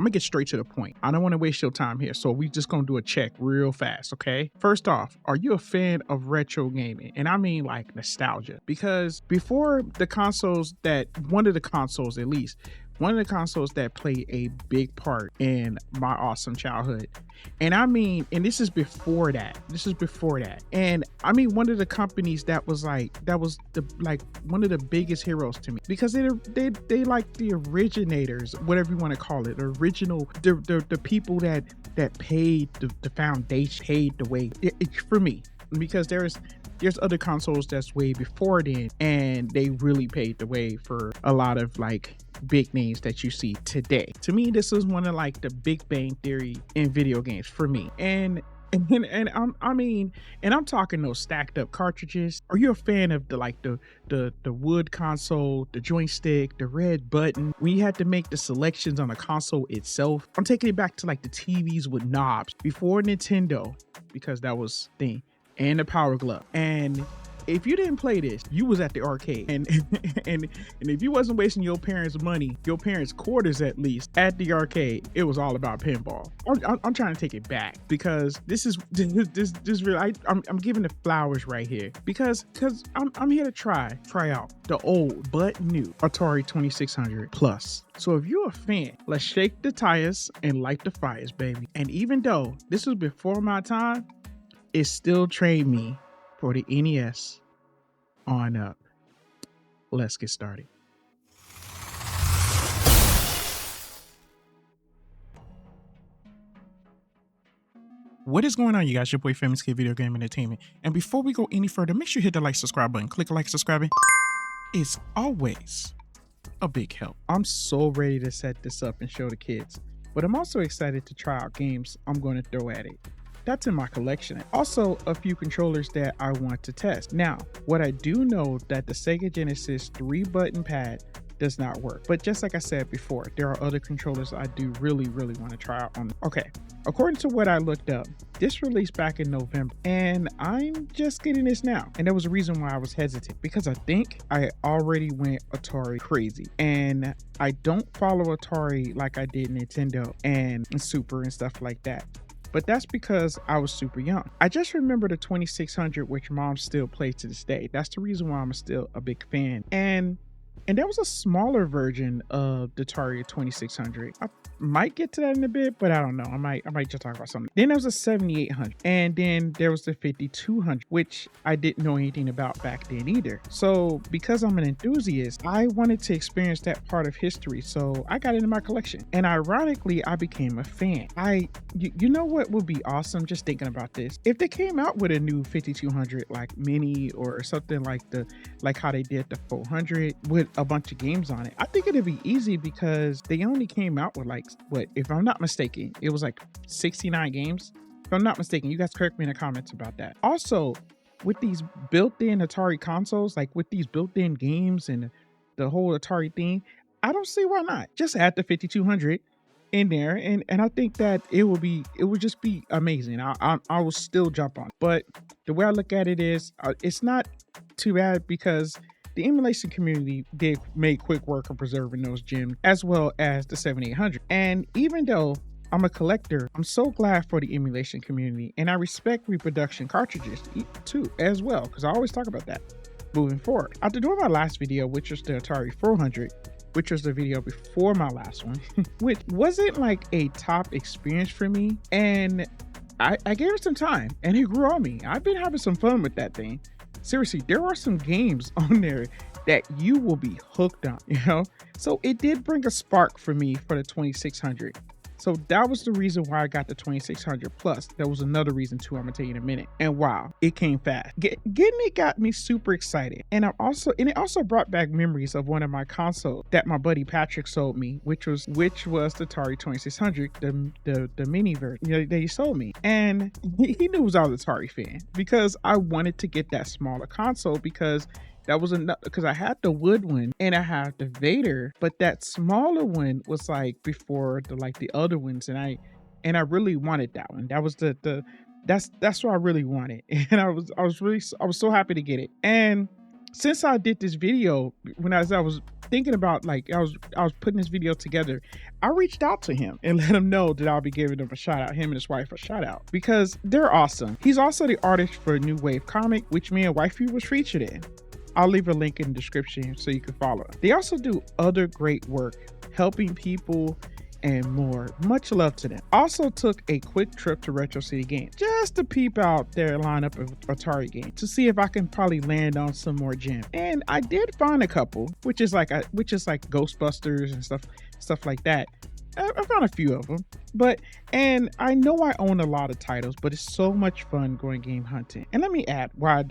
I'm gonna get straight to the point. I don't want to waste your time here, so we just gonna do a check real fast, okay? First off, are you a fan of retro gaming? And I mean like nostalgia, because before the consoles that one of the consoles at least. One of the consoles that played a big part in my awesome childhood. And I mean, and this is before that. And I mean, one of the companies that was one of the biggest heroes to me, because they like the originators, whatever you want to call it, the original, the people that paid the foundation, paid the way for me, because there's other consoles that's way before then, and they really paved the way for a lot of like big names that you see today. To me, this is one of like the Big Bang Theory in video games for me. And I'm talking those stacked up cartridges. Are you a fan of the wood console, the joystick, the red button, when you had to make the selections on the console itself? I'm taking it back to like the TVs with knobs before Nintendo, because that was the thing, and the Power Glove. And if you didn't play this, you was at the arcade, and if you wasn't wasting your parents' money, your parents' quarters at least, at the arcade, it was all about pinball. I'm trying to take it back, because this really, I'm giving the flowers right here, because I'm here to try out the old but new Atari 2600 Plus. So if you're a fan, let's shake the tires and light the fires, baby. And even though this was before my time, it still trained me for the NES on up. Let's get started. What is going on, you guys? Your boy Famous Kid Video Game Entertainment. And before we go any further, make sure you hit the like, subscribe button. Click like, subscribing. It's always a big help. I'm so ready to set this up and show the kids, but I'm also excited to try out games I'm going to throw at it. That's in my collection. Also, a few controllers that I want to test. Now, what I do know that the Sega Genesis 3-button pad does not work. But just like I said before, there are other controllers I do really want to try out on. Okay, according to what I looked up, this released back in November, and I'm just getting this now. And there was a reason why I was hesitant, because I think I already went Atari crazy, and I don't follow Atari like I did Nintendo and Super and stuff like that. But that's because I was super young. I just remember the 2600, which mom still plays to this day. That's the reason why I'm still a big fan. And there was a smaller version of the Atari 2600. I might get to that in a bit, but I don't know. I might just talk about something. Then there was a 7800, and then there was the 5200, which I didn't know anything about back then either. So because I'm an enthusiast, I wanted to experience that part of history, so I got it in my collection. And ironically, I became a fan. You know what would be awesome, just thinking about this? If they came out with a new 5200 like mini, or something like how they did the 400 with a bunch of games on it. I think it'd be easy, because they only came out with like, what, if I'm not mistaken, it was like 69 games. If I'm not mistaken, you guys correct me in the comments about that. Also, with these built-in Atari consoles, like with these built-in games and the whole Atari thing, I don't see why not. Just add the 5200 in there, and I think that it would just be amazing. I will still jump on it. But the way I look at it is, it's not too bad, because the emulation community did make quick work of preserving those gems, as well as the 7800. And even though I'm a collector, I'm so glad for the emulation community, and I respect reproduction cartridges too, as well, because I always talk about that moving forward. After doing my last video, which was the Atari 400, which was the video before my last one, which wasn't like a top experience for me, and I gave it some time, and it grew on me. I've been having some fun with that thing. Seriously, there are some games on there that you will be hooked on, you know? So it did bring a spark for me for the 2600. So that was the reason why I got the 2600 Plus. There was another reason too, I'm gonna tell you in a minute. And wow, it came fast. Getting it got me super excited. And it also brought back memories of one of my consoles that my buddy Patrick sold me, which was the Atari 2600, the mini version, you know, that he sold me. And he knew I was an Atari fan, because I wanted to get that smaller console, because that was enough, because I had the wood one and I had the Vader, but that smaller one was like before the other ones, and I really wanted that one. That was that's what I really wanted, and I was so happy to get it. And since I did this video, when I was thinking about, like, I was putting this video together. I reached out to him and let him know that I'll be giving him a shout out, him and his wife a shout out, because they're awesome. He's also the artist for New Wave Comic, which me and Wifey was featured in. I'll leave a link in the description so you can follow. They also do other great work, helping people and more. Much love to them. Also took a quick trip to Retro City Games just to peep out their lineup of Atari games to see if I can probably land on some more gems. And I did find a couple, which is like Ghostbusters and stuff like that. I found a few of them, and I know I own a lot of titles, but it's so much fun going game hunting. And let me add why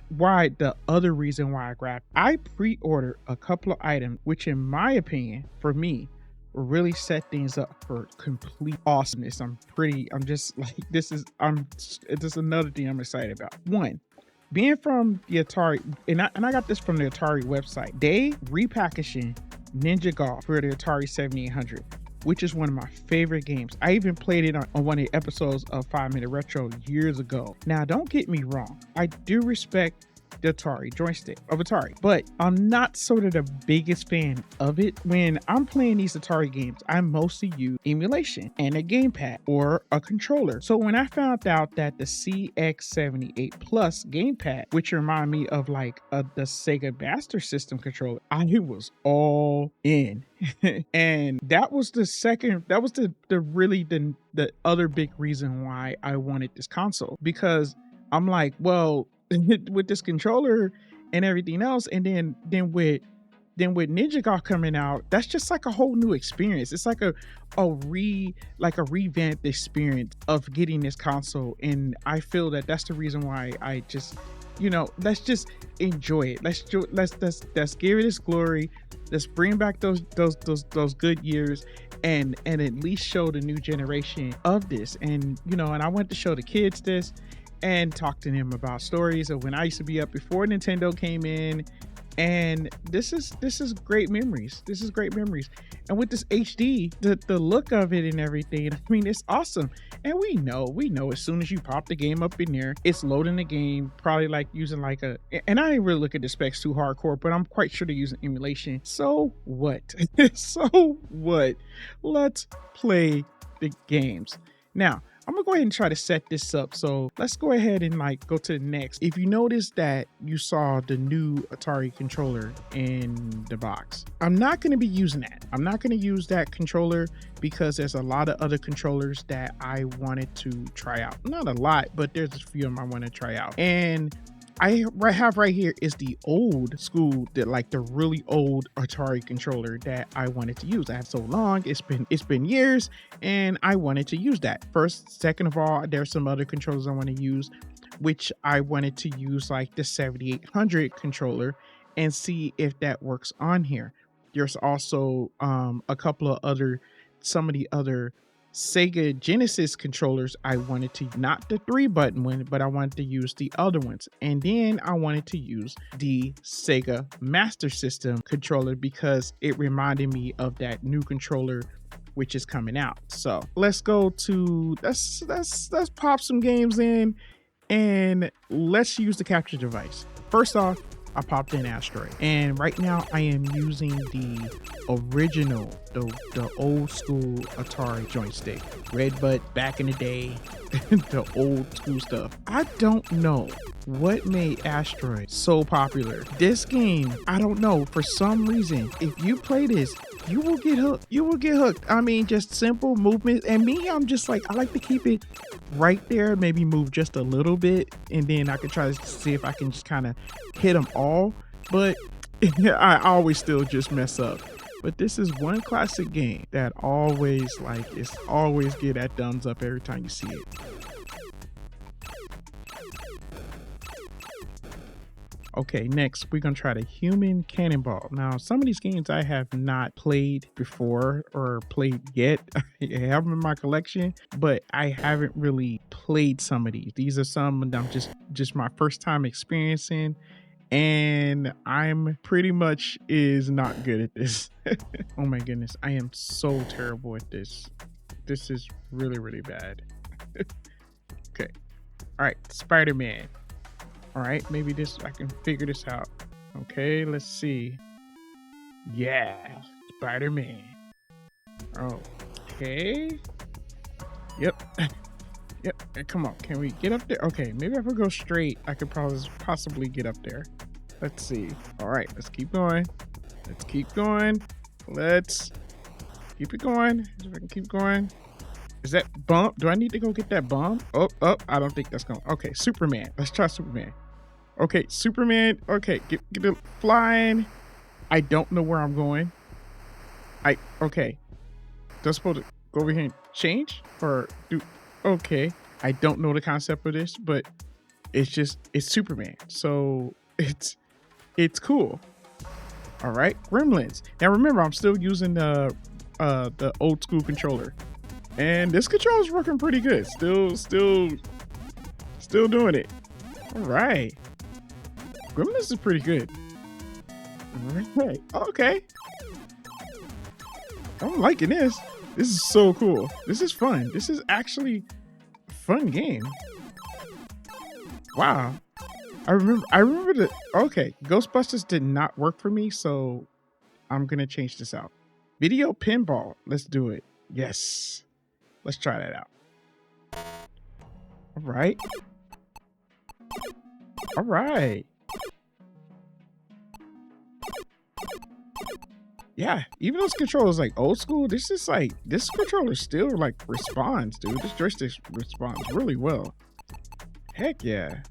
the other reason why I pre-ordered a couple of items, which in my opinion, for me, will really set things up for complete awesomeness. This is another thing I'm excited about. One, being from the Atari, and I got this from the Atari website. They repackaging Ninja Golf for the Atari 7800, which is one of my favorite games. I even played it on one of the episodes of 5 Minute Retro years ago. Now, don't get me wrong. I do respect the Atari joystick of Atari, but I'm not sort of the biggest fan of it. When I'm playing these Atari games, I mostly use emulation and a gamepad or a controller. So when I found out that the CX78 Plus gamepad, which remind me of like the Sega Master System controller, I was all in. And that was the other big reason why I wanted this console, because I'm like, well, with this controller and everything else, and then with Ninja Golf coming out, that's just like a whole new experience. It's like a revamped experience of getting this console, and I feel that that's the reason why I just, let's just enjoy it. Let's give it its glory. Let's bring back those good years, and at least show the new generation of this. And and I want to show the kids this and talk to them about stories of when I used to be up before Nintendo came in. And this is great memories. This is great memories. And with this HD, the look of it and everything, I mean, it's awesome. And we know as soon as you pop the game up in there, it's loading the game, probably like using and I didn't really look at the specs too hardcore, but I'm quite sure they're using emulation. So what? So what? Let's play the games. Now, I'm gonna go ahead and try to set this up. So let's go ahead and go to the next. If you notice that you saw the new Atari controller in the box, I'm not gonna be using that. I'm not gonna use that controller because there's a lot of other controllers that I wanted to try out. Not a lot, but there's a few of them I want to try out. And I have right here is the old school, the really old Atari controller that I wanted to use. I have so long, it's been years, and I wanted to use that. Second of all, there's some other controllers I want to use, which I wanted to use like the 7800 controller and see if that works on here. There's also a couple of some of the other Sega Genesis controllers I wanted to, not the 3-button one, but I wanted to use the other ones. And then I wanted to use the Sega Master System controller because it reminded me of that new controller which is coming out. So let's go to, let's pop some games in and let's use the capture device. First off, I popped in Asteroid, and right now I am using the original, the old school Atari joystick, red butt back in the day, the old school stuff. I don't know what made Asteroid so popular. This game, I don't know, for some reason, if you play this, you will get hooked. You will get hooked. I mean, just simple movement. And me, I'm just like, I like to keep it right there, maybe move just a little bit, and then I can try to see if I can just kind of hit them all. But I always still just mess up. But this is one classic game that always always get that thumbs up every time you see it. Okay, next we're gonna try the Human Cannonball. Now, some of these games I have not played before or played yet. I have them in my collection, but I haven't really played some of these. These are some that I'm just my first time experiencing, and I'm pretty much is not good at this. Oh my goodness, I am so terrible at this. This is really, really bad. Okay, all right, Spider-Man. All right, maybe I can figure this out. Okay, let's see. Yeah, Spider-Man. Okay. Yep. Yep. Come on. Can we get up there? Okay, maybe if I go straight, I could possibly get up there. Let's see. All right, let's keep going. Let's keep going. Let's keep it going. If I can keep going. Is that bump? Do I need to go get that bomb? Oh, I don't think that's going. Okay, Superman. Let's try Superman. Okay, Superman. Okay, get it flying. I don't know where I'm going. Okay. Do I supposed to go over here and change or do? Okay, I don't know the concept of this, but it's Superman, so it's cool. All right, Gremlins. Now remember, I'm still using the old school controller, and this controller is working pretty good. Still doing it. All right, Gremlins is pretty good. All right, okay. I'm liking this. This is so cool. This is fun. This is actually a fun game. Wow. I remember that. Okay, Ghostbusters did not work for me, so I'm gonna change this out. Video pinball. Let's do it. Yes. Let's try that out. All right. All right. Yeah, even those controllers like old school, this controller still like responds, dude. This joystick responds really well. Heck yeah.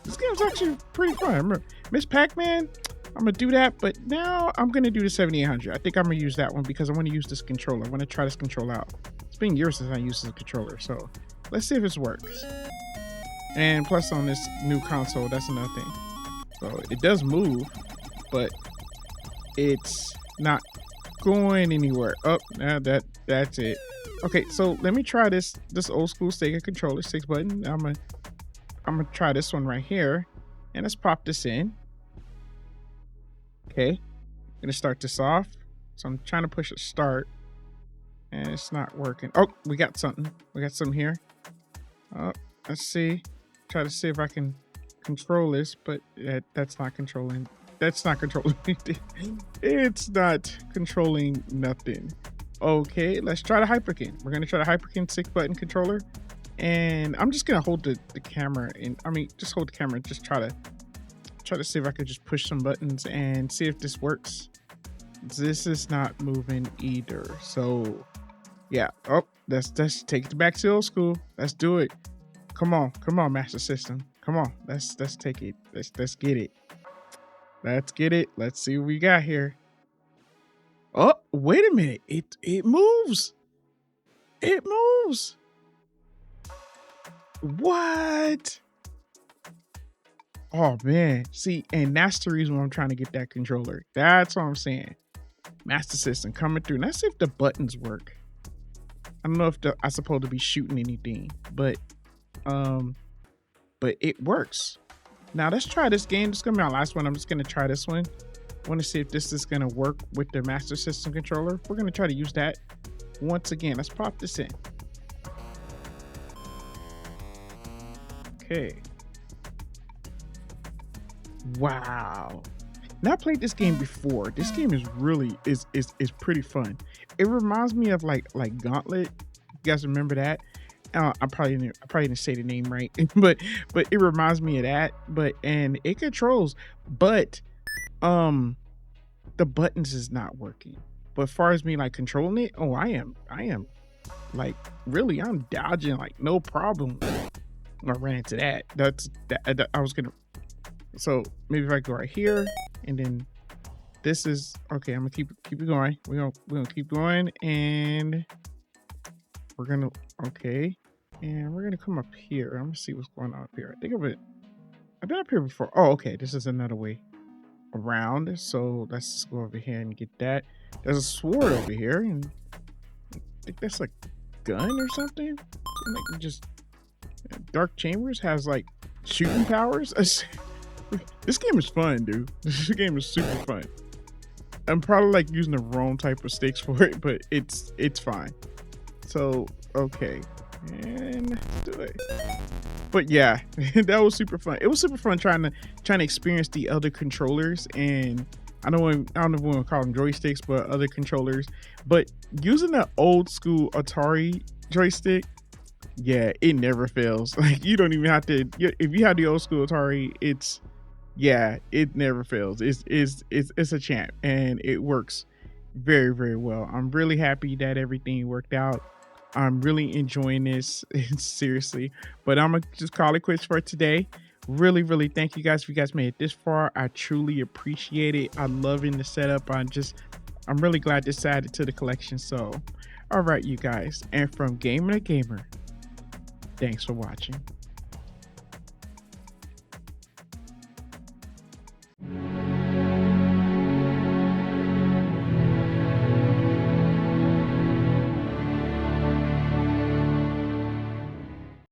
This game's actually pretty fun. Remember, Miss Pac-Man, I'm gonna do that, but now I'm gonna do the 7800. I think I'm gonna use that one because I want to use this controller. I want to try this controller out. It's been years since I used this controller, so let's see if this works. And plus on this new console, that's another thing. So it does move, but it's not going anywhere. Oh, now that's it. Okay, so let me try this old school Sega controller, 6 button. I'm gonna try this one right here, and let's pop this in. Okay, I'm gonna start this off. So I'm trying to push a start, and it's not working. Oh, we got something. We got something here. Oh, let's see. Try to see if I can control this, but that's not controlling. That's not controlling anything. It's not controlling nothing. Okay, let's try the Hyperkin. We're gonna try the Hyperkin 6 button controller, and I'm just gonna hold the camera and just hold the camera and just try to see if I could just push some buttons and see if this works. This is not moving either. So yeah. Oh, let's take it back to old school. Let's do it. Come on, Master System. Come on, let's take it. Let's get it. Let's get it. Let's see what we got here. Oh, wait a minute. It moves. It moves. What? Oh man. See, and that's the reason why I'm trying to get that controller. That's what I'm saying. Master System coming through. Let's see if the buttons work. I don't know if I'm supposed to be shooting anything, but it works. Now let's try this game. This is gonna be our last one. I'm just gonna try this one. I want to see if this is gonna work with the Master System controller. We're gonna try to use that once again. Let's pop this in. Okay. Wow. Now I played this game before. This game is really is pretty fun. It reminds me of like Gauntlet. You guys remember that? I probably didn't say the name right, but it reminds me of that. And it controls, but the buttons is not working. But as far as me like controlling it, oh, I am like really, I'm dodging like no problem. I ran into that. I was gonna. So maybe if I go right here, and then this is okay. I'm gonna keep it going. We're gonna keep going, and we're gonna and we're gonna come up here. I'm gonna see what's going on up here. I think I've been up here before. Oh, okay. This is another way around. So let's just go over here and get that. There's a sword over here, and I think that's like a gun or something. Like just Dark Chambers has like shooting powers. This game is fun, dude. This game is super fun. I'm probably like using the wrong type of sticks for it, but it's fine. So okay, and let's do it. But yeah, that was super fun. It was super fun trying to experience the other controllers and I don't know if we want to call them joysticks, but other controllers. But using the old school Atari joystick, yeah, it never fails. Like you don't even have to. If you have the old school Atari, yeah, it never fails. It's a champ, and it works very very well. I'm really happy that everything worked out. I'm really enjoying this seriously, but I'm gonna just call it quits for today. Really, really thank you guys if you guys made it this far. I truly appreciate it. I'm loving the setup. I'm really glad this added to the collection. So, all right, you guys, and from gamer to gamer, thanks for watching.